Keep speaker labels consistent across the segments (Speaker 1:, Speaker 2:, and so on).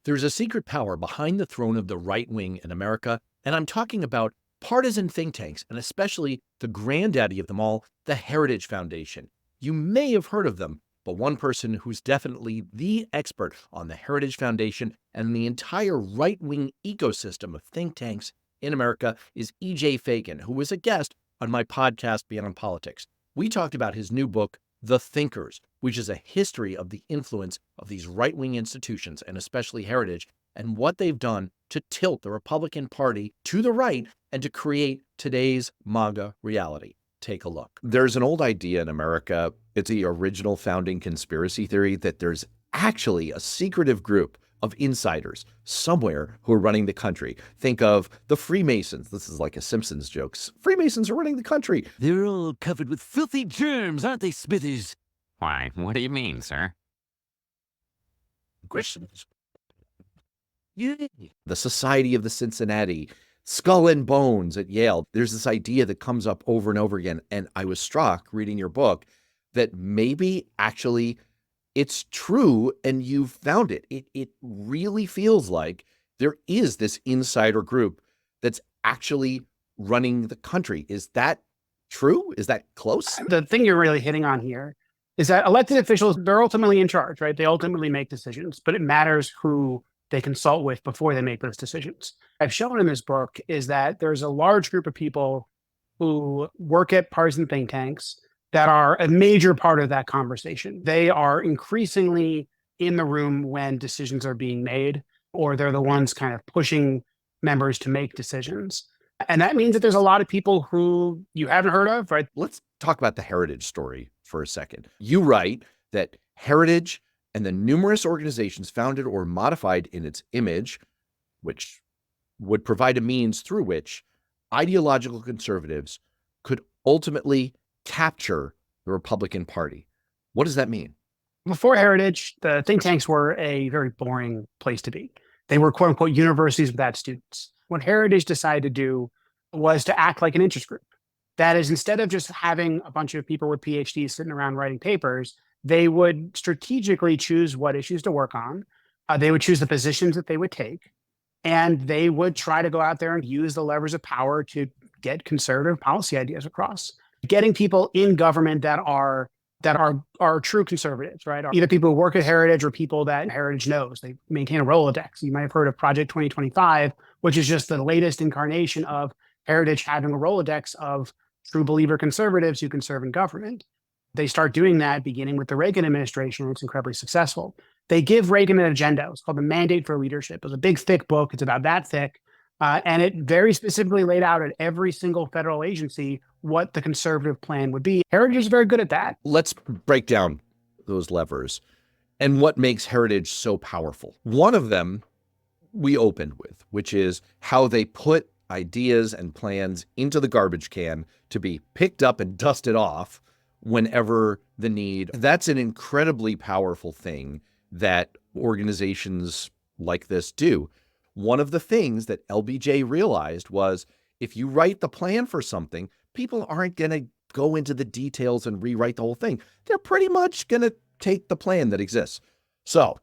Speaker 1: There's a secret power behind the throne of the right wing in America, and I'm talking about partisan think tanks, and especially the granddaddy of them all, the Heritage Foundation. You may have heard of them, but one person who's definitely the expert on the Heritage Foundation and the entire right-wing ecosystem of think tanks in America is E.J. Fagan, who was a guest on my podcast, Beyond Politics. We talked about his new book, The Thinkers, which is a history of the influence of these right-wing institutions, and especially Heritage, and what they've done to tilt the Republican Party to the right and to create today's MAGA reality. Take a look. There's an old idea in America, it's the original founding conspiracy theory, that there's actually a secretive group of insiders somewhere who are running the country. Think of the Freemasons. This is like a Simpsons joke. Freemasons are running the country.
Speaker 2: They're all covered with filthy germs, aren't they, Smithers?
Speaker 3: Why, what do you mean, sir?
Speaker 1: Questions. Yeah. The Society of the Cincinnati, Skull and Bones at Yale. There's this idea that comes up over and over again. And I was struck reading your book that maybe actually it's true and you've found it. It really feels like there is this insider group that's actually running the country. Is that true? Is that close?
Speaker 4: The thing you're really hitting on here is that elected officials, they're ultimately in charge, right? They ultimately make decisions, but it matters who they consult with before they make those decisions. I've shown in this book is that there's a large group of people who work at partisan think tanks that are a major part of that conversation. They are increasingly in the room when decisions are being made, or they're the ones kind of pushing members to make decisions. And that means that there's a lot of people who you haven't heard of, right?
Speaker 1: Let's talk about the Heritage story for a second. You write that Heritage and the numerous organizations founded or modified in its image, which would provide a means through which ideological conservatives could ultimately capture the Republican Party. What does that mean?
Speaker 4: Before Heritage, the think tanks were a very boring place to be. They were quote unquote universities without students. What Heritage decided to do was to act like an interest group. That is, instead of just having a bunch of people with PhDs sitting around writing papers, they would strategically choose what issues to work on. They would choose the positions that they would take, and they would try to go out there and use the levers of power to get conservative policy ideas across. Getting people in government that are true conservatives, right? Either people who work at Heritage or people that Heritage knows. They maintain a Rolodex. You might have heard of Project 2025, which is just the latest incarnation of Heritage having a Rolodex of true believer conservatives who can serve in government. They start doing that beginning with the Reagan administration, and it's incredibly successful. They give Reagan an agenda. It's called the Mandate for Leadership. It was a big, thick book. It's about that thick. And it very specifically laid out at every single federal agency what the conservative plan would be. Heritage is very good at that.
Speaker 1: Let's break down those levers and what makes Heritage so powerful. One of them we opened with, which is how they put ideas and plans into the garbage can to be picked up and dusted off whenever the need. That's an incredibly powerful thing that organizations like this do. One of the things that LBJ realized was if you write the plan for something, people aren't going to go into the details and rewrite the whole thing. They're pretty much going to take the plan that exists. So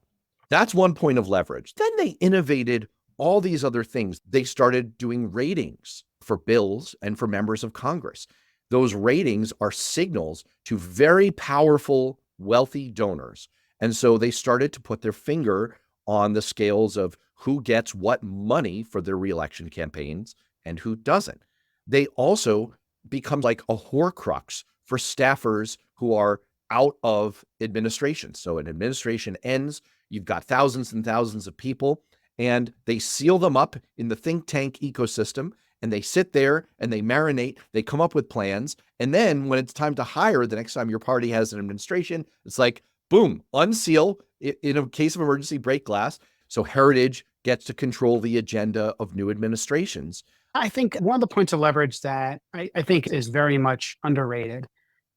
Speaker 1: that's one point of leverage. Then they innovated all these other things. They started doing ratings for bills and for members of Congress. Those ratings are signals to very powerful, wealthy donors. And so they started to put their finger on the scales of who gets what money for their reelection campaigns and who doesn't. They also become like a Horcrux for staffers who are out of administration. So an administration ends, you've got thousands and thousands of people, and they seal them up in the think tank ecosystem, and they sit there and they marinate, they come up with plans. And then when it's time to hire, the next time your party has an administration, it's like, boom, unseal, in a case of emergency, break glass. So Heritage gets to control the agenda of new administrations.
Speaker 4: I think one of the points of leverage that I think is very much underrated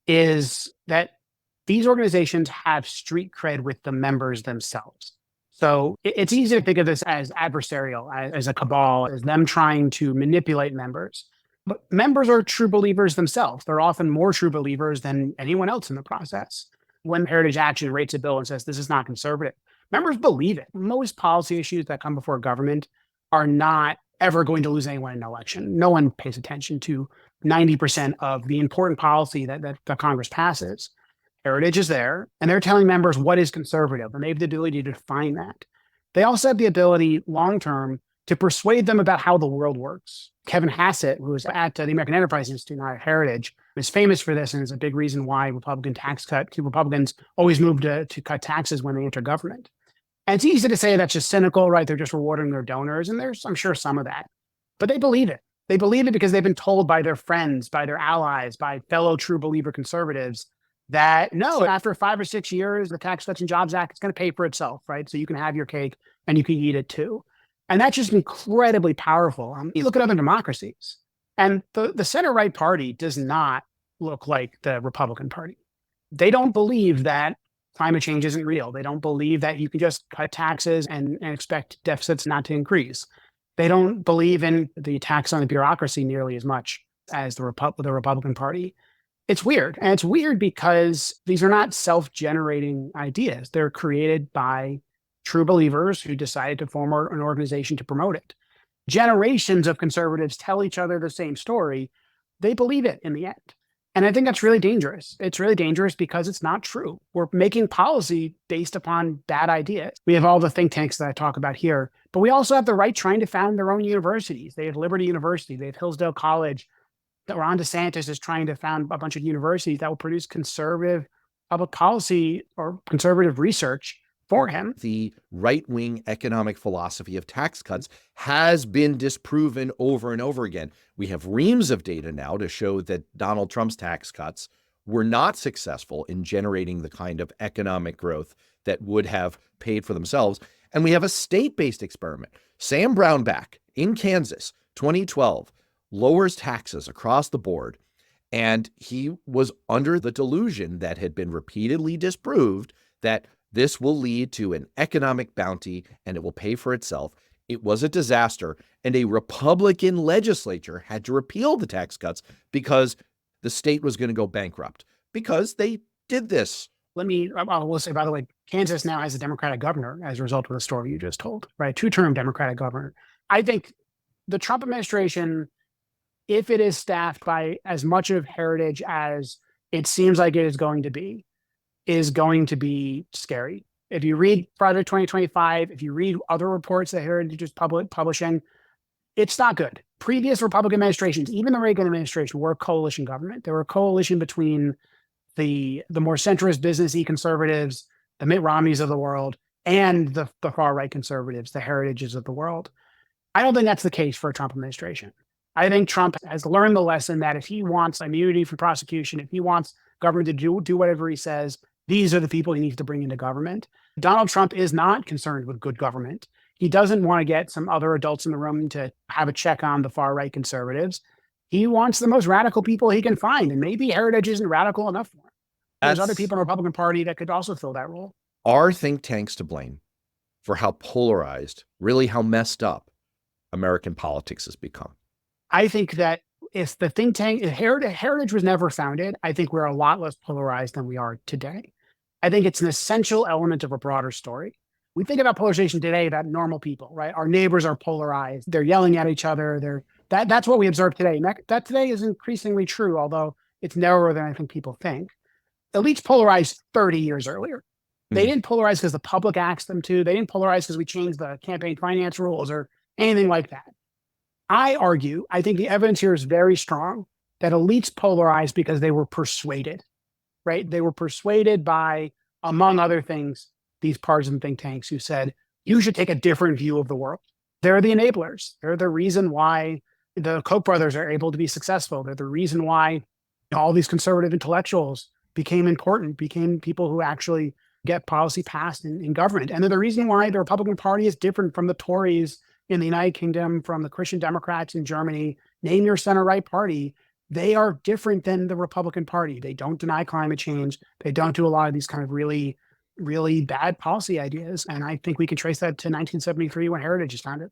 Speaker 4: is that these organizations have street cred with the members themselves. So it's easy to think of this as adversarial, as a cabal, as them trying to manipulate members. But members are true believers themselves. They're often more true believers than anyone else in the process. When Heritage Action rates a bill and says, this is not conservative, Members believe it. Most policy issues that come before government are not ever going to lose anyone in an election. No one pays attention to 90% of the important policy that the Congress passes. Heritage is there, and they're telling members what is conservative, and they have the ability to define that. They also have the ability long-term to persuade them about how the world works. Kevin Hassett, who is at the American Enterprise Institute, now at Heritage, is famous for this and is a big reason why Republicans always move to cut taxes when they enter government. And it's easy to say that's just cynical, right? They're just rewarding their donors, and there's, I'm sure, some of that. But they believe it. They believe it because they've been told by their friends, by their allies, by fellow true believer conservatives that no, after 5 or 6 years, the Tax Cuts and Jobs Act is going to pay for itself, right? So you can have your cake and you can eat it too. And that's just incredibly powerful. You look at other democracies, and the center-right party does not look like the Republican Party. They don't believe that climate change isn't real. They don't believe that you can just cut taxes and expect deficits not to increase. They don't believe in the attacks on the bureaucracy nearly as much as the Republican Party. It's weird. And it's weird because these are not self-generating ideas. They're created by true believers who decided to form an organization to promote it. Generations of conservatives tell each other the same story. They believe it in the end. And I think that's really dangerous. It's really dangerous because it's not true. We're making policy based upon bad ideas. We have all the think tanks that I talk about here, but we also have the right trying to found their own universities. They have Liberty University, they have Hillsdale College. Ron DeSantis is trying to found a bunch of universities that will produce conservative public policy or conservative research for him.
Speaker 1: The right-wing economic philosophy of tax cuts has been disproven over and over again. We have reams of data now to show that Donald Trump's tax cuts were not successful in generating the kind of economic growth that would have paid for themselves. And we have a state-based experiment. Sam Brownback in Kansas, 2012, lowers taxes across the board. And he was under the delusion that had been repeatedly disproved that this will lead to an economic bounty and it will pay for itself. It was a disaster, and a Republican legislature had to repeal the tax cuts because the state was going to go bankrupt because they did this.
Speaker 4: I will say, by the way, Kansas now has a Democratic governor as a result of the story you just told, right? Two-term Democratic governor. I think the Trump administration, if it is staffed by as much of Heritage as it seems like it is going to be scary. If you read Project 2025, if you read other reports that Heritage is publishing, it's not good. Previous Republican administrations, even the Reagan administration, were a coalition government. They were a coalition between the more centrist businessy conservatives, the Mitt Romneys of the world, and the far-right conservatives, the Heritages of the world. I don't think that's the case for a Trump administration. I think Trump has learned the lesson that if he wants immunity from prosecution, if he wants government to do whatever he says, these are the people he needs to bring into government. Donald Trump is not concerned with good government. He doesn't want to get some other adults in the room to have a check on the far-right conservatives. He wants the most radical people he can find, and maybe Heritage isn't radical enough for him. There's other people in the Republican Party that could also fill that role.
Speaker 1: Are think tanks to blame for how polarized, really how messed up American politics has become?
Speaker 4: I think that if the think tank, if Heritage was never founded, I think we're a lot less polarized than we are today. I think it's an essential element of a broader story. We think about polarization today about normal people, right? Our neighbors are polarized. They're yelling at each other. That's what we observe today. And that today is increasingly true, although it's narrower than I think people think. Elites polarized 30 years earlier. They didn't polarize because the public asked them to. They didn't polarize because we changed the campaign finance rules or anything like that. I think the evidence here is very strong that elites polarized because they were persuaded, right? They were persuaded by, among other things, these partisan think tanks who said, you should take a different view of the world. They're the enablers. They're the reason why the Koch brothers are able to be successful. They're the reason why all these conservative intellectuals became important, became people who actually get policy passed in government. And they're the reason why the Republican Party is different from the Tories in the United Kingdom, from the Christian Democrats in Germany. Name your center-right party. They are different than the Republican Party. They don't deny climate change. They don't do a lot of these kind of really, really bad policy ideas. And I think we can trace that to 1973 when Heritage is founded.